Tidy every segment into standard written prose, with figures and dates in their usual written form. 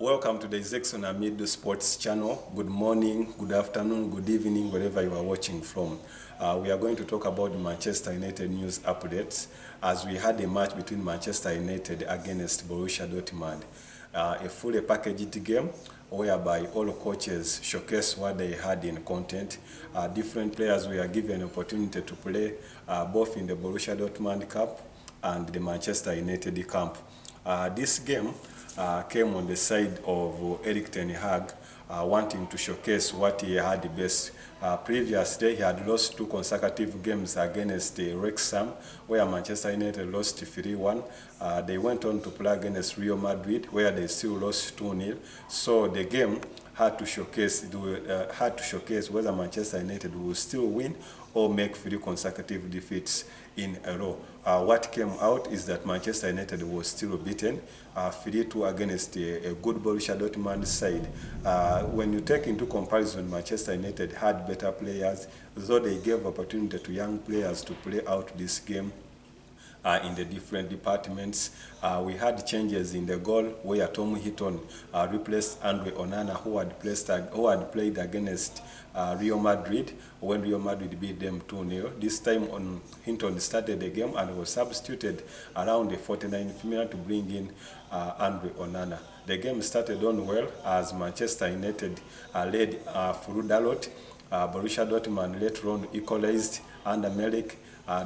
Welcome to the Zexon Amid Sports channel. Good morning, good afternoon, good evening, wherever you are watching from. We are going to talk about the Manchester United news updates as we had a match between Manchester United against Borussia Dortmund. A fully packaged game whereby all coaches showcase what they had in content. Different players were given an opportunity to play both in the Borussia Dortmund Cup and the Manchester United camp. This game came on the side of Erik ten Hag, wanting to showcase what he had the best. Previously, he had lost 2 consecutive games against Wrexham, where Manchester United lost 3-1. They went on to play against Real Madrid, where they still lost 2-0. So the game had to showcase whether Manchester United will still win or make 3 consecutive defeats in a row. What came out is that Manchester United was still beaten 3-2 against a good Borussia Dortmund side. When you take into comparison, Manchester United had better players, though they gave opportunity to young players to play out this game. In the different departments. We had changes in the goal where Tom Hinton replaced Andre Onana, who had played against Real Madrid when Real Madrid beat them 2-0. This time Hinton started the game and was substituted around the 49th minute to bring in Andre Onana. The game started on well as Manchester United led through Dalot. Borussia Dortmund later on equalized under Melik.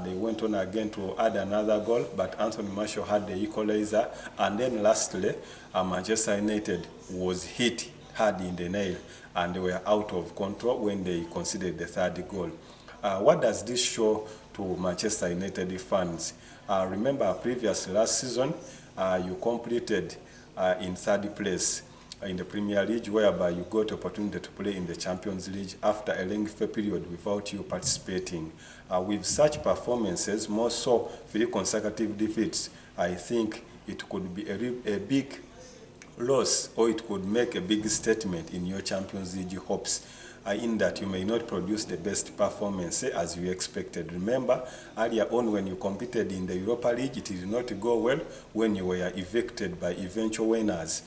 They went on again to add another goal, but Anthony Martial had the equalizer. And then lastly, Manchester United was hit hard in the nail and they were out of control when they conceded the 3rd goal. What does this show to Manchester United fans? Remember, last season, you completed in 3rd place in the Premier League, whereby you got opportunity to play in the Champions League after a lengthy period without you participating. With such performances, more so 3 consecutive defeats, I think it could be a big loss, or it could make a big statement in your Champions League hopes, in that you may not produce the best performance as you expected. Remember, earlier on when you competed in the Europa League, it did not go well when you were evicted by eventual winners,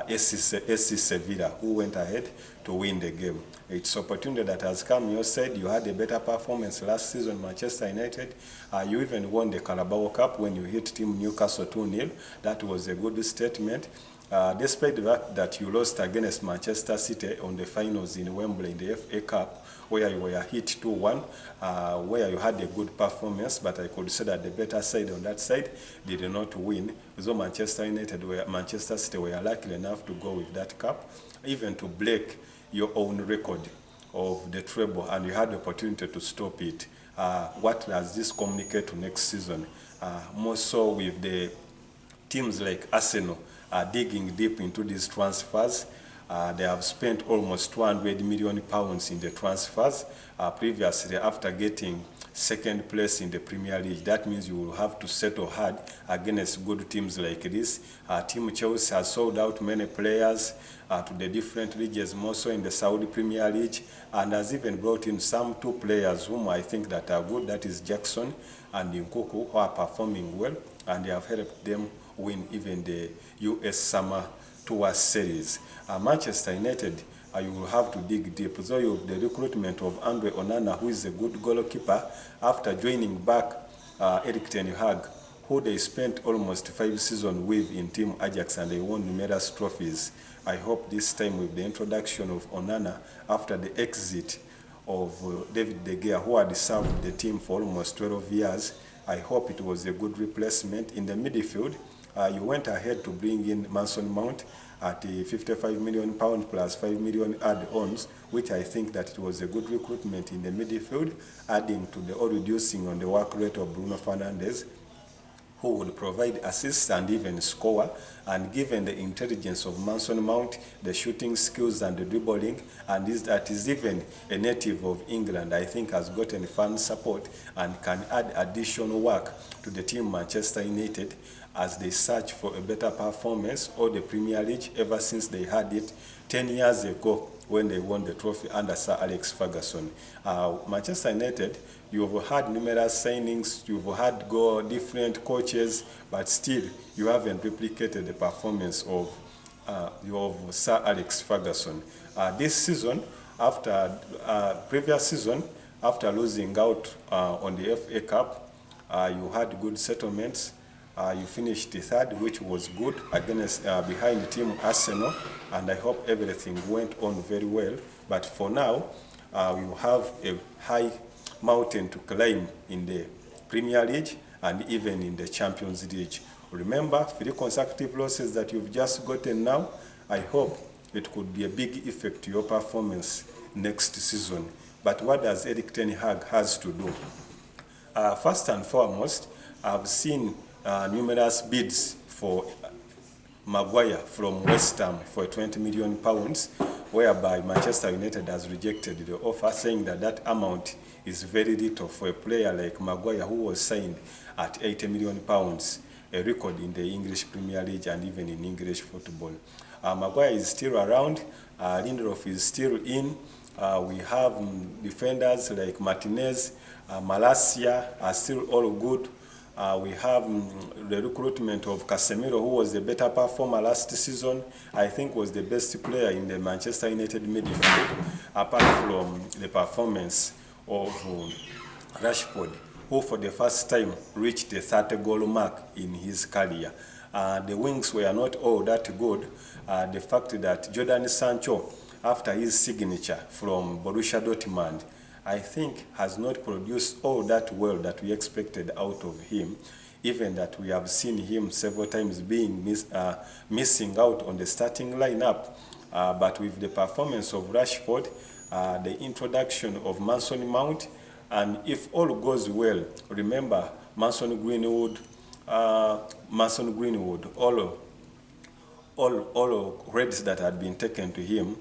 SC Sevilla, who went ahead to win the game. It's opportunity that has come your side. You had a better performance last season, Manchester United. You even won the Carabao Cup when you hit Team Newcastle 2-0. That was a good statement. Despite the fact that you lost against Manchester City on the finals in Wembley in the FA Cup, where you were hit 2-1, where you had a good performance, but I could say that the better side on that side did not win. So Manchester City were lucky enough to go with that cup, even to break your own record of the treble, and you had the opportunity to stop it. What does this communicate to next season? More so with the teams like Arsenal digging deep into these transfers. They have spent almost £200 million in the transfers previously after getting 2nd place in the Premier League. That means you will have to settle hard against good teams like this. Team Chelsea has sold out many players to the different leagues, more so in the Saudi Premier League, and has even brought in some 2 players whom I think that are good. That is Jackson and Nkunku, who are performing well, and they have helped them win even the US Summer Tour Series. Manchester United, you will have to dig deep. So you have the recruitment of Andre Onana, who is a good goalkeeper, after joining back Erik ten Hag, who they spent almost 5 seasons with in Team Ajax, and they won numerous trophies. I hope this time with the introduction of Onana after the exit of David De Gea, who had served the team for almost 12 years, I hope it was a good replacement. In the midfield, you went ahead to bring in Mason Mount at £55 million plus 5 million add-ons, which I think that it was a good recruitment in the midfield, adding to the or reducing on the work rate of Bruno Fernandes, who would provide assists and even score. And given the intelligence of Mason Mount, the shooting skills and the dribbling, and that is even a native of England, I think has gotten fan support and can add additional work to the team Manchester United as they search for a better performance or the Premier League ever since they had it 10 years ago when they won the trophy under Sir Alex Ferguson. Manchester United, you've had numerous signings, you've had different coaches, but still you haven't replicated the performance of of Sir Alex Ferguson. This season, after previous season, after losing out on the FA Cup, you had good settlements. You finished third, which was good against behind the team Arsenal, and I hope everything went on very well. But for now, you have a high mountain to climb in the Premier League and even in the Champions League. Remember, 3 consecutive losses that you've just gotten now. I hope it could be a big effect to your performance next season. But what does Erik ten Hag has to do? First and foremost, I've seen numerous bids for Maguire from West Ham for £20 million, whereby Manchester United has rejected the offer, saying that that amount is very little for a player like Maguire, who was signed at £80 million, a record in the English Premier League and even in English football. Maguire is still around, Lindelof is still in. We have defenders like Martinez, Malacia are still all good. We have the recruitment of Casemiro, who was the better performer last season. I think was the best player in the Manchester United midfield, apart from the performance of Rashford, who for the first time reached the 30-goal mark in his career. The wings were not all that good. The fact that Jadon Sancho, after his signature from Borussia Dortmund, I think has not produced all that well that we expected out of him, even that we have seen him several times being missing out on the starting lineup. But with the performance of Rashford, the introduction of Mason Mount, and if all goes well, remember Mason Greenwood, all credits that had been taken to him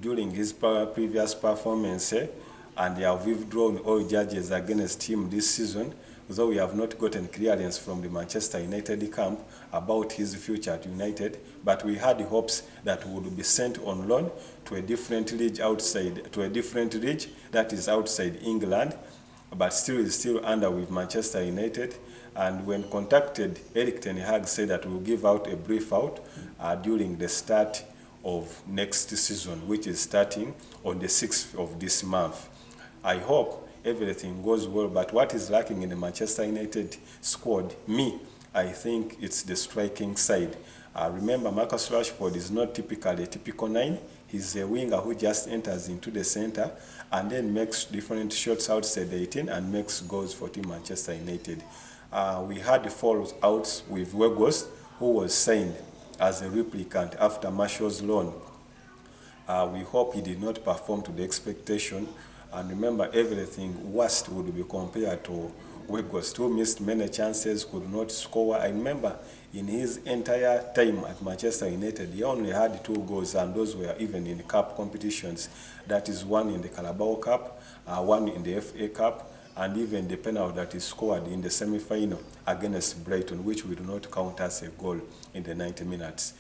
during his previous performance, and they have withdrawn all charges against him this season, though we have not gotten clearance from the Manchester United camp about his future at United, but we had hopes that he would be sent on loan to a different league that is outside England, but still is still under with Manchester United. And when contacted, Erik ten Hag said that we'll give out a brief out during the start of next season, which is starting on the 6th of this month. I hope everything goes well, but what is lacking in the Manchester United squad, I think it's the striking side. Remember, Marcus Rashford is not typically a typical 9. He's a winger who just enters into the center and then makes different shots outside the 18 and makes goals for Team Manchester United. We had the fallouts with Weghorst, who was signed as a replicant after Martial's loan. We hope he did not perform to the expectation. And remember, everything worst would be compared to Weghorst, who missed many chances, could not score. I remember in his entire time at Manchester United, he only had 2 goals, and those were even in cup competitions. That is 1 in the Carabao Cup, 1 in the FA Cup, and even the penalty that he scored in the semi-final against Brighton, which we do not count as a goal in the 90 minutes,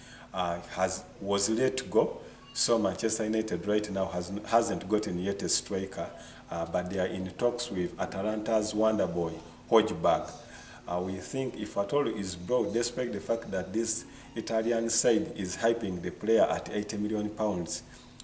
was let go. So Manchester United right now hasn't gotten yet a striker, but they are in talks with Atalanta's wonder boy, Hojbjerg. We think if at all is brought, despite the fact that this Italian side is hyping the player at £80 million,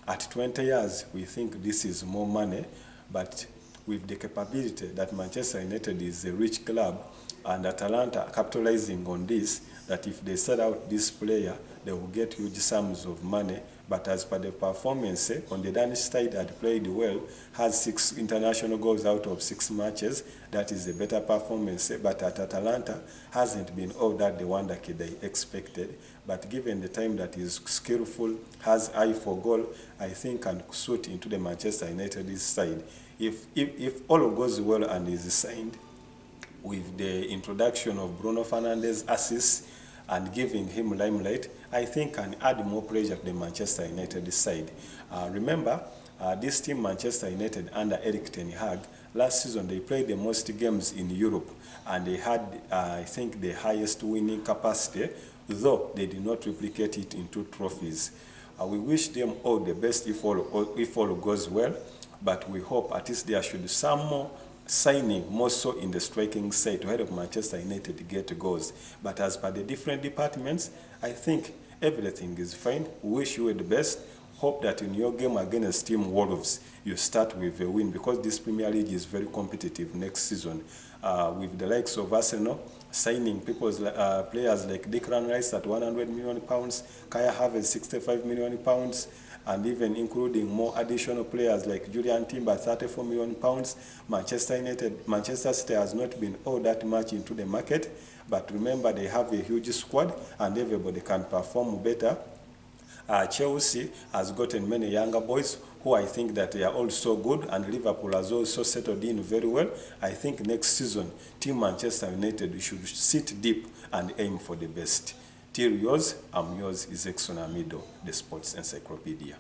at 20 years, we think this is more money, but with the capability that Manchester United is a rich club, and Atalanta capitalizing on this, that if they sell out this player, they will get huge sums of money. But as per the performance, on the Danish side had played well, has 6 international goals out of 6 matches. That is a better performance. But at Atalanta, hasn't been all that the wonder kid they expected. But given the time that he's skillful, has eye for goal, I think can suit into the Manchester United side. If all goes well and is signed, with the introduction of Bruno Fernandes' assists and giving him limelight, I think can add more pressure to the Manchester United side. Remember, this team, Manchester United, under Erik ten Hag, last season they played the most games in Europe, and they had, I think, the highest winning capacity, though they did not replicate it into trophies. We wish them all the best if all goes well, but we hope at least there should be some more signing, more so in the striking side, to help Manchester United get goals. But as per the different departments, I think everything is fine. We wish you the best. Hope that in your game against Team Wolves, you start with a win, because this Premier League is very competitive next season. With the likes of Arsenal signing players like Declan Rice at £100 million, Kaya Havertz 65 million pounds, and even including more additional players like Julian Timber, £34 million. Manchester City has not been all that much into the market, but remember they have a huge squad and everybody can perform better. Chelsea has gotten many younger boys who I think that they are also good, and Liverpool has also settled in very well. I think next season, Team Manchester United should sit deep and aim for the best. Till yours, I'm yours, is Exxon Amido, the Sports Encyclopedia.